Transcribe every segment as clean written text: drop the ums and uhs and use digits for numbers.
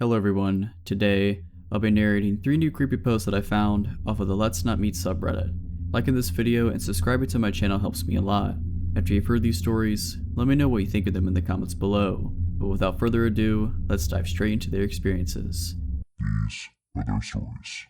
Hello everyone, today I'll be narrating 3 new creepyposts that I found off of the Let's Not Meet subreddit. Liking this video and subscribing to my channel helps me a lot. After you've heard these stories, let me know what you think of them in the comments below. But without further ado, let's dive straight into their experiences. These are their stories.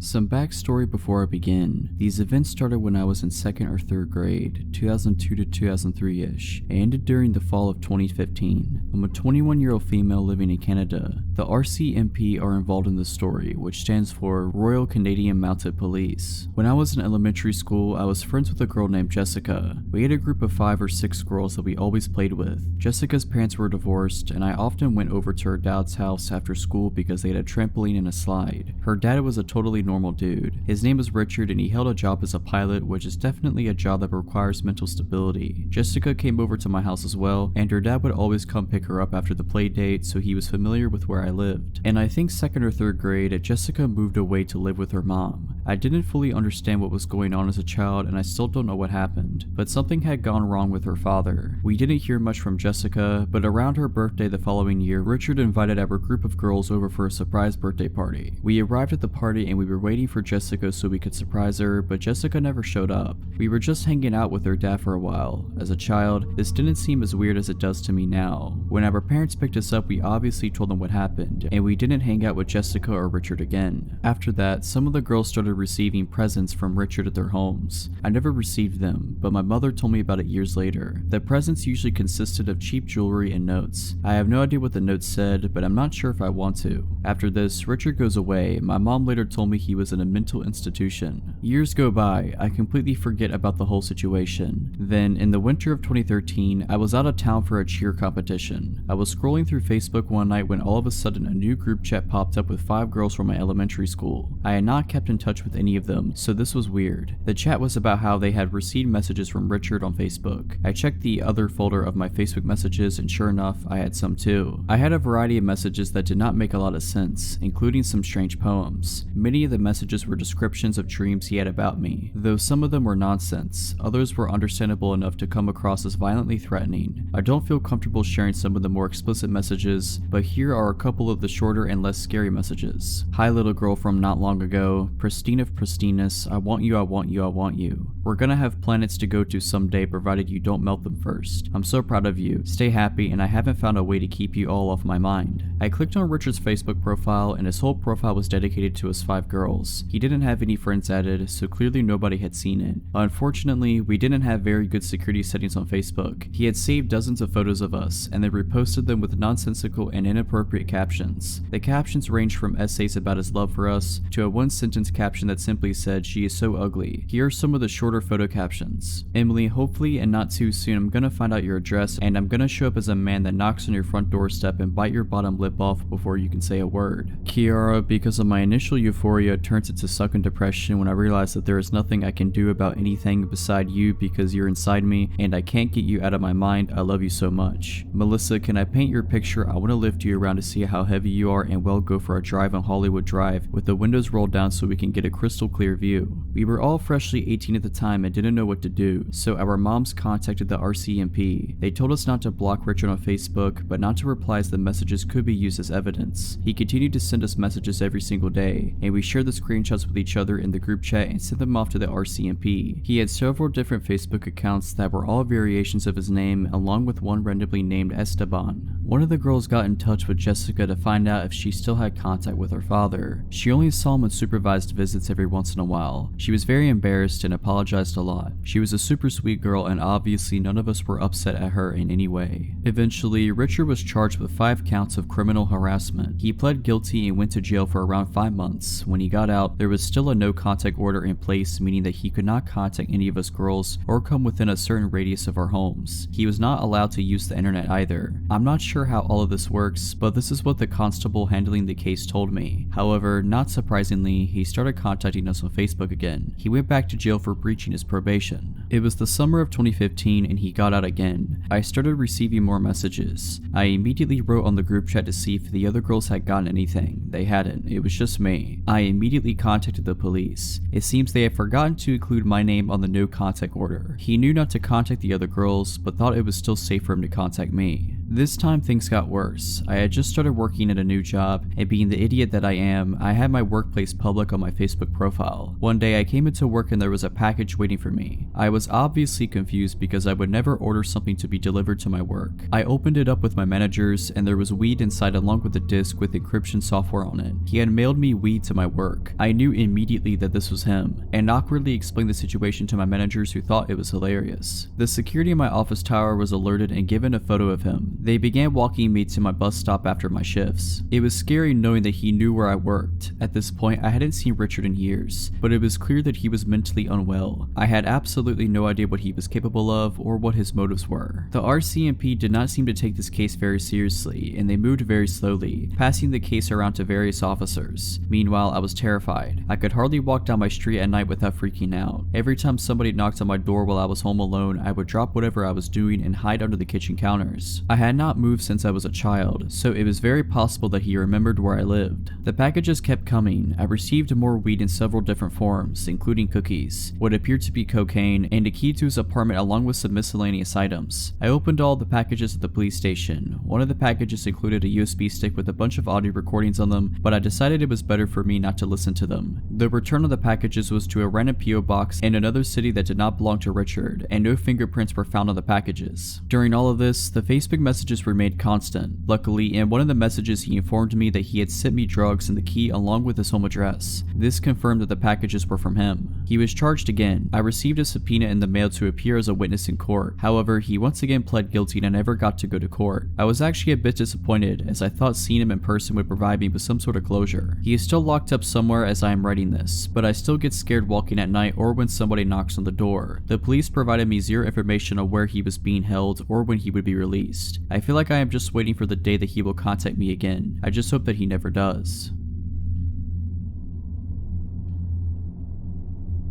Some backstory before I begin. These events started when I was in 2nd or 3rd grade, 2002 to 2003-ish, and ended during the fall of 2015. I'm a 21-year-old female living in Canada. The RCMP are involved in the story, which stands for Royal Canadian Mounted Police. When I was in elementary school, I was friends with a girl named Jessica. We had a group of 5 or 6 girls that we always played with. Jessica's parents were divorced, and I often went over to her dad's house after school because they had a trampoline and a slide. Her dad was a totally normal dude. His name was Richard and he held a job as a pilot, which is definitely a job that requires mental stability. Jessica came over to my house as well, and her dad would always come pick her up after the play date, so he was familiar with where I lived. And I think 2nd or 3rd grade, Jessica moved away to live with her mom. I didn't fully understand what was going on as a child, and I still don't know what happened, but something had gone wrong with her father. We didn't hear much from Jessica, but around her birthday the following year, Richard invited our group of girls over for a surprise birthday party. We arrived at the party and we were waiting for Jessica so we could surprise her, but Jessica never showed up. We were just hanging out with her dad for a while. As a child, this didn't seem as weird as it does to me now. When our parents picked us up, we obviously told them what happened, and we didn't hang out with Jessica or Richard again. After that, some of the girls started receiving presents from Richard at their homes. I never received them, but my mother told me about it years later. The presents usually consisted of cheap jewelry and notes. I have no idea what the notes said, but I'm not sure if I want to. After this, Richard goes away. My mom later told me he was in a mental institution. Years go by, I completely forget about the whole situation. Then, in the winter of 2013, I was out of town for a cheer competition. I was scrolling through Facebook one night when all of a sudden a new group chat popped up with 5 girls from my elementary school. I had not kept in touch with any of them, so this was weird. The chat was about how they had received messages from Richard on Facebook. I checked the other folder of my Facebook messages and sure enough, I had some too. I had a variety of messages that did not make a lot of sense, including some strange poems. Many of the messages were descriptions of dreams he had about me, though some of them were nonsense. Others were understandable enough to come across as violently threatening. I don't feel comfortable sharing some of the more explicit messages, but here are a couple of the shorter and less scary messages. Hi little girl from not long ago, pristine of pristineness, I want you, I want you, I want you. We're gonna have planets to go to someday provided you don't melt them first. I'm so proud of you, stay happy, and I haven't found a way to keep you all off my mind. I clicked on Richard's Facebook profile and his whole profile was dedicated to his 5 girls. He didn't have any friends added, so clearly nobody had seen it. Unfortunately, we didn't have very good security settings on Facebook. He had saved dozens of photos of us, and then reposted them with nonsensical and inappropriate captions. The captions ranged from essays about his love for us, to a one-sentence caption that simply said, "She is so ugly." Here are some of the shorter photo captions. Emily, hopefully and not too soon I'm gonna find out your address, and I'm gonna show up as a man that knocks on your front doorstep and bite your bottom lip off before you can say a word. Kiara, because of my initial euphoria, turns into sucking depression when I realize that there is nothing I can do about anything beside you because you're inside me and I can't get you out of my mind. I love you so much. Melissa, can I paint your picture? I want to lift you around to see how heavy you are and we'll go for a drive on Hollywood Drive with the windows rolled down so we can get a crystal clear view. We were all freshly 18 at the time and didn't know what to do, so our moms contacted the RCMP. They told us not to block Richard on Facebook, but not to reply as the messages could be used as evidence. He continued to send us messages every single day, and we shared the screenshots with each other in the group chat and sent them off to the RCMP. He had several different Facebook accounts that were all variations of his name, along with one randomly named Esteban. One of the girls got in touch with Jessica to find out if she still had contact with her father. She only saw him on supervised visits every once in a while. She was very embarrassed and apologized a lot. She was a super sweet girl and obviously none of us were upset at her in any way. Eventually, Richard was charged with 5 counts of criminal harassment. He pled guilty and went to jail for around 5 months. When he got out, there was still a no contact order in place, meaning that he could not contact any of us girls or come within a certain radius of our homes. He was not allowed to use the internet either. I'm not sure sure how all of this works, but this is what the constable handling the case told me. However, not surprisingly, he started contacting us on Facebook again. He went back to jail for breaching his probation. It was the summer of 2015 and he got out again. I started receiving more messages. I immediately wrote on the group chat to see if the other girls had gotten anything. They hadn't. It was just me. I immediately contacted the police. It seems they had forgotten to include my name on the no contact order. He knew not to contact the other girls, but thought it was still safe for him to contact me. This time things got worse. I had just started working at a new job, and being the idiot that I am, I had my workplace public on my Facebook profile. One day I came into work and there was a package waiting for me. I was obviously confused because I would never order something to be delivered to my work. I opened it up with my managers and there was weed inside along with a disc with encryption software on it. He had mailed me weed to my work. I knew immediately that this was him, and awkwardly explained the situation to my managers who thought it was hilarious. The security in my office tower was alerted and given a photo of him. They began walking me to my bus stop after my shifts. It was scary knowing that he knew where I worked. At this point, I hadn't seen Richard in years, but it was clear that he was mentally unwell. I had absolutely no idea what he was capable of or what his motives were. The RCMP did not seem to take this case very seriously, and they moved very slowly, passing the case around to various officers. Meanwhile, I was terrified. I could hardly walk down my street at night without freaking out. Every time somebody knocked on my door while I was home alone, I would drop whatever I was doing and hide under the kitchen counters. I had not moved since I was a child, so it was very possible that he remembered where I lived. The packages kept coming. I received more weed in several different forms, including cookies, what appeared to be cocaine, and a key to his apartment along with some miscellaneous items. I opened all the packages at the police station. One of the packages included a USB stick with a bunch of audio recordings on them, but I decided it was better for me not to listen to them. The return of the packages was to a random PO box in another city that did not belong to Richard, and no fingerprints were found on the packages. During all of this, the Facebook messages remained constant. Luckily, in one of the messages he informed me that he had sent me drugs and the key along with his home address. This confirmed that the packages were from him. He was charged again. I received a subpoena in the mail to appear as a witness in court. However, he once again pled guilty and I never got to go to court. I was actually a bit disappointed as I thought seeing him in person would provide me with some sort of closure. He is still locked up somewhere as I am writing this, but I still get scared walking at night or when somebody knocks on the door. The police provided me zero information on where he was being held or when he would be released. I feel like I am just waiting for the day that he will contact me again. I just hope that he never does.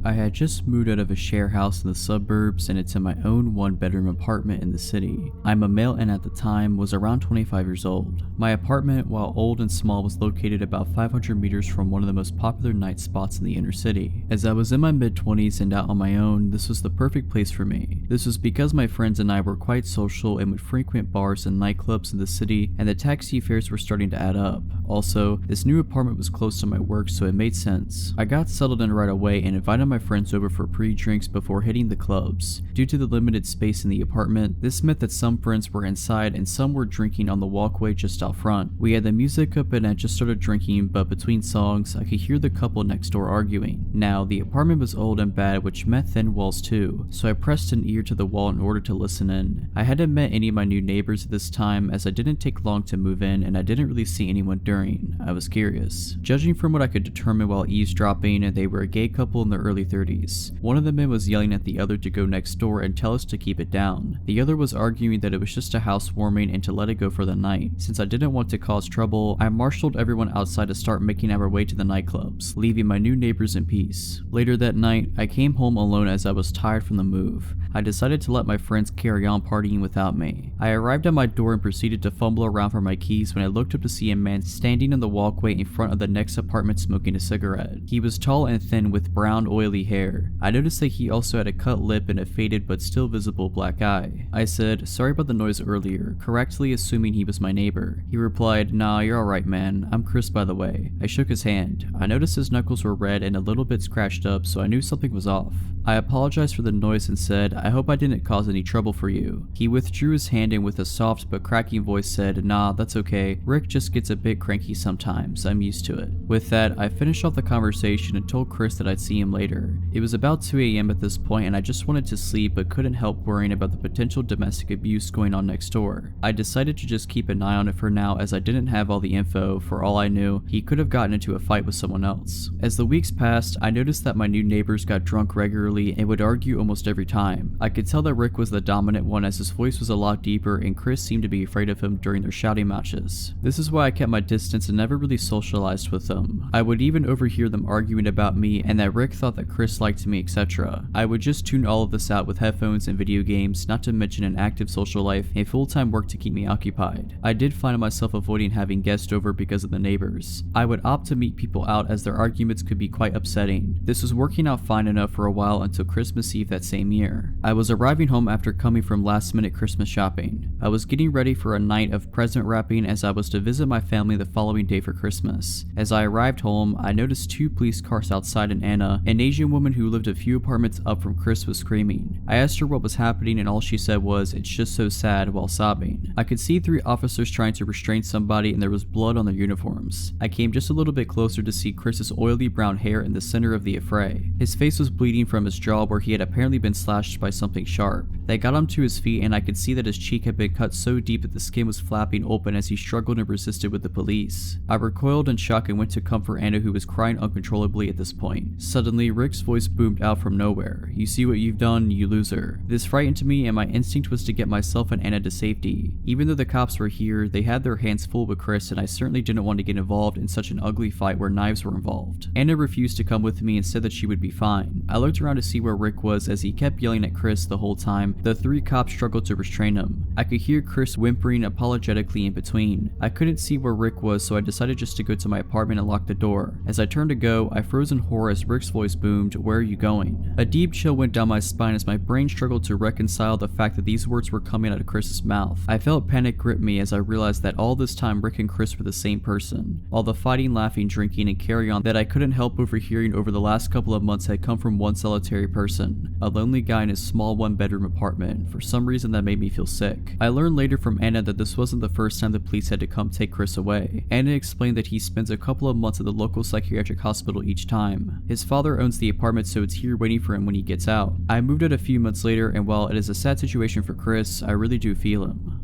I had just moved out of a share house in the suburbs and into my own one-bedroom apartment in the city. I'm a male and at the time was around 25 years old. My apartment, while old and small, was located about 500 meters from one of the most popular night spots in the inner city. As I was in my mid-20s and out on my own, this was the perfect place for me. This was because my friends and I were quite social and would frequent bars and nightclubs in the city, and the taxi fares were starting to add up. Also, this new apartment was close to my work, so it made sense. I got settled in right away and invited my friends over for pre-drinks before hitting the clubs. Due to the limited space in the apartment, this meant that some friends were inside and some were drinking on the walkway just out front. We had the music up and I just started drinking, but between songs, I could hear the couple next door arguing. Now, the apartment was old and bad, which meant thin walls too, so I pressed an ear to the wall in order to listen in. I hadn't met any of my new neighbors at this time as I didn't take long to move in and I didn't really see anyone during. I was curious. Judging from what I could determine while eavesdropping, they were a gay couple in their early 30s. One of the men was yelling at the other to go next door and tell us to keep it down. The other was arguing that it was just a housewarming and to let it go for the night. Since I didn't want to cause trouble, I marshaled everyone outside to start making our way to the nightclubs, leaving my new neighbors in peace. Later that night, I came home alone as I was tired from the move. I decided to let my friends carry on partying without me. I arrived at my door and proceeded to fumble around for my keys when I looked up to see a man standing on the walkway in front of the next apartment smoking a cigarette. He was tall and thin with brown oily hair. I noticed that he also had a cut lip and a faded but still visible black eye. I said, "Sorry about the noise earlier," correctly assuming he was my neighbor. He replied, "Nah, you're alright man, I'm Chris by the way." I shook his hand. I noticed his knuckles were red and a little bit scratched up, so I knew something was off. I apologized for the noise and said, "I hope I didn't cause any trouble for you." He withdrew his hand and with a soft but cracking voice said, "Nah, that's okay. Rick just gets a bit cranky sometimes. I'm used to it." With that, I finished off the conversation and told Chris that I'd see him later. It was about 2 a.m. at this point and I just wanted to sleep but couldn't help worrying about the potential domestic abuse going on next door. I decided to just keep an eye on it for now as I didn't have all the info. For all I knew, he could have gotten into a fight with someone else. As the weeks passed, I noticed that my new neighbors got drunk regularly and would argue almost every time. time. I could tell that Rick was the dominant one as his voice was a lot deeper and Chris seemed to be afraid of him during their shouting matches. This is why I kept my distance and never really socialized with them. I would even overhear them arguing about me and that Rick thought that Chris liked me, etc. I would just tune all of this out with headphones and video games, not to mention an active social life and full-time work to keep me occupied. I did find myself avoiding having guests over because of the neighbors. I would opt to meet people out as their arguments could be quite upsetting. This was working out fine enough for a while until Christmas Eve that same year. I was arriving home after coming from last-minute Christmas shopping. I was getting ready for a night of present wrapping as I was to visit my family the following day for Christmas. As I arrived home, I noticed 2 police cars outside and Anna, an Asian woman who lived a few apartments up from Chris, was screaming. I asked her what was happening and all she said was, "It's just so sad," while sobbing. I could see 3 officers trying to restrain somebody and there was blood on their uniforms. I came just a little bit closer to see Chris's oily brown hair in the center of the affray. His face was bleeding from his jaw where he had apparently been slashed by something sharp. They got him to his feet and I could see that his cheek had been cut so deep that the skin was flapping open as he struggled and resisted with the police. I recoiled in shock and went to comfort Anna, who was crying uncontrollably at this point. Suddenly, Rick's voice boomed out from nowhere. "You see what you've done, you loser." This frightened me and my instinct was to get myself and Anna to safety. Even though the cops were here, they had their hands full with Chris and I certainly didn't want to get involved in such an ugly fight where knives were involved. Anna refused to come with me and said that she would be fine. I looked around to see where Rick was as he kept yelling at Chris the whole time. The 3 cops struggled to restrain him. I could hear Chris whimpering apologetically in between. I couldn't see where Rick was, so I decided just to go to my apartment and lock the door. As I turned to go, I froze in horror as Rick's voice boomed, "Where are you going?" A deep chill went down my spine as my brain struggled to reconcile the fact that these words were coming out of Chris's mouth. I felt panic grip me as I realized that all this time Rick and Chris were the same person. All the fighting, laughing, drinking, and carry on that I couldn't help overhearing over the last couple of months had come from one solitary person, a lonely guy in his small 1-bedroom apartment. For some reason that made me feel sick. I learned later from Anna that this wasn't the first time the police had to come take Chris away. Anna explained that he spends a couple of months at the local psychiatric hospital each time. His father owns the apartment, so it's here waiting for him when he gets out. I moved out a few months later, and while it is a sad situation for Chris, I really do feel him.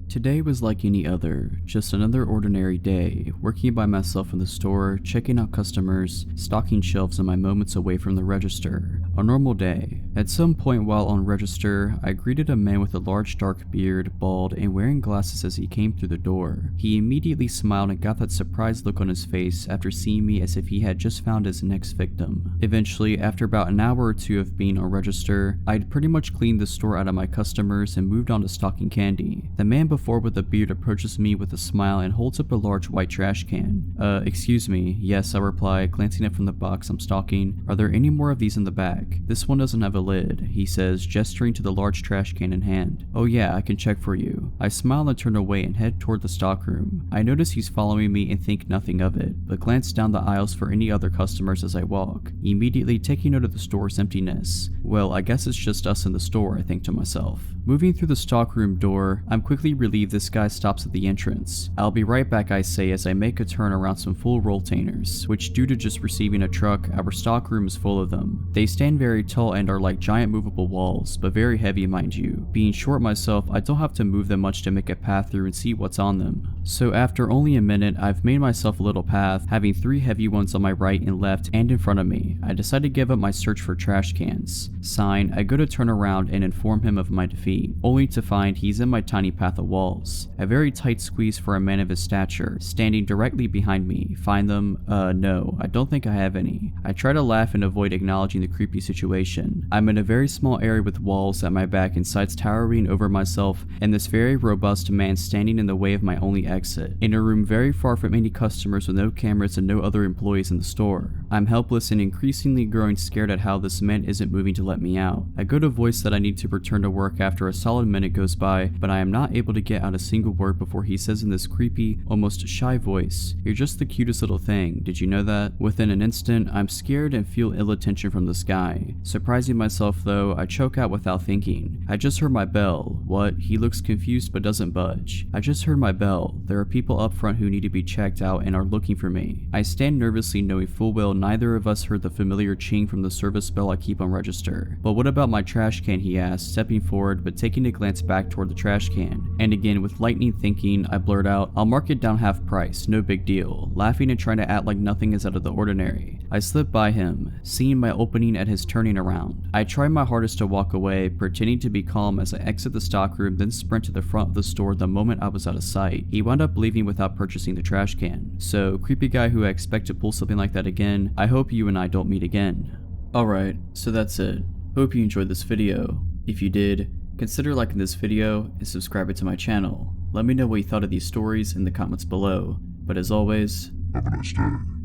Today was like any other, just another ordinary day, working by myself in the store, checking out customers, stocking shelves, and my moments away from the register. A normal day. At some point while on register, I greeted a man with a large dark beard, bald, and wearing glasses as he came through the door. He immediately smiled and got that surprised look on his face after seeing me as if he had just found his next victim. Eventually, after about an hour or 2 of being on register, I'd pretty much cleaned the store out of my customers and moved on to stocking candy. The man before with the beard approaches me with a smile and holds up a large white trash can. Excuse me. Yes, I reply, glancing up from the box I'm stocking. Are there any more of these in the bag? This one doesn't have a lid, he says, gesturing to the large trash can in hand. Oh yeah, I can check for you. I smile and turn away and head toward the stockroom. I notice he's following me and think nothing of it, but glance down the aisles for any other customers as I walk, immediately taking note of the store's emptiness. Well, I guess it's just us in the store, I think to myself. Moving through the stockroom door, I'm quickly relieved this guy stops at the entrance. I'll be right back, I say as I make a turn around some full rolltainers, which due to just receiving a truck, our stockroom is full of them. They stand very tall and are like giant movable walls, but very heavy mind you. Being short myself, I don't have to move them much to make a path through and see what's on them. So after only a minute, I've made myself a little path, having 3 heavy ones on my right and left and in front of me. I decide to give up my search for trash cans. Sign, I go to turn around and inform him of my defeat, only to find he's in my tiny path of walls. A very tight squeeze for a man of his stature, standing directly behind me. Find them? No, I don't think I have any. I try to laugh and avoid acknowledging the creepy situation. I'm in a very small area with walls at my back and sides towering over myself, and this very robust man standing in the way of my only exit. In a room very far from any customers with no cameras and no other employees in the store. I'm helpless and increasingly growing scared at how this man isn't moving to let me out. I go to voice that I need to return to work after a solid minute goes by, but I am not able to get out a single word before he says in this creepy, almost shy voice, "You're just the cutest little thing, did you know that?" Within an instant, I'm scared and feel ill attention from this guy. Surprising myself though, I choke out without thinking. I just heard my bell. What? He looks confused but doesn't budge. I just heard my bell. There are people up front who need to be checked out and are looking for me. I stand nervously knowing full well neither of us heard the familiar ching from the service bell I keep on register. answer. But what about my trash can, he asked, stepping forward but taking a glance back toward the trash can. And again, with lightning thinking, I blurt out, I'll mark it down half price, no big deal, laughing and trying to act like nothing is out of the ordinary. I slip by him, seeing my opening at his turning around. I try my hardest to walk away, pretending to be calm as I exit the stockroom, then sprint to the front of the store the moment I was out of sight. He wound up leaving without purchasing the trash can. So, creepy guy who I expect to pull something like that again, I hope you and I don't meet again. Alright, so that's it. Hope you enjoyed this video. If you did, consider liking this video and subscribing to my channel. Let me know what you thought of these stories in the comments below. But as always, Have a nice day.